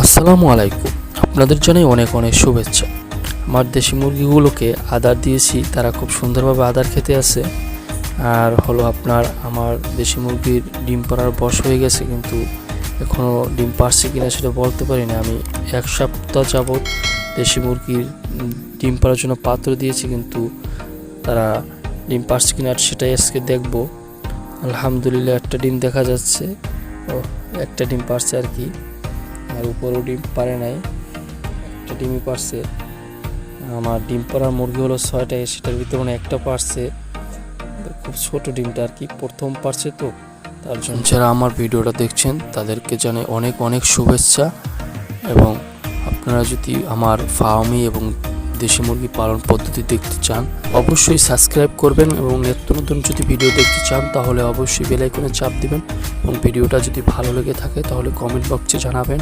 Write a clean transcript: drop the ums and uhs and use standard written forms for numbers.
আসসালামু আলাইকুম। আপনাদের জানাই অনেক অনেক শুভেচ্ছা। আমার দেশি মুরগিগুলোকে আদার দিয়েছি, তারা খুব সুন্দরভাবে আদার খেতে আছে। আর হলো আপনার আমার দেশি মুরগির ডিম পাড়ার বয়স হয়ে গেছে, কিন্তু এখনও ডিম পারছে কিনা সেটা বলতে পারি না। আমি 1 সপ্তাহ যাবৎ দেশি মুরগির ডিম পাড়ার জন্য পাত্র দিয়েছি, কিন্তু তারা ডিম পারছে কিনা সেটাই আজকে দেখব। আলহামদুলিল্লাহ একটা ডিম দেখা যাচ্ছে, একটা ডিম পারছে আর কি, আর উপরেও ডিম পারে নাই, একটা ডিমই পারছে। আমার ডিম পাড়ার মুরগি হলো 6টা, সেটার ভিতরে মানে একটা পারছে, খুব ছোট ডিমটা আর কি, প্রথম পারছে তো তার জন্য। যারা আমার ভিডিওটা দেখছেন তাদেরকে জানাই অনেক অনেক শুভেচ্ছা, এবং আপনারা যদি আমার ফার্মি এবং দেশি মুরগি পালন পদ্ধতি দেখতে চান অবশ্যই সাবস্ক্রাইব করবেন, এবং নিত্য নতুন যদি ভিডিও দেখতে চান তাহলে অবশ্যই বেল আইকনে চাপ দিবেন, এবং ভিডিওটা যদি ভালো লেগে থাকে তাহলে কমেন্ট বক্সে জানাবেন।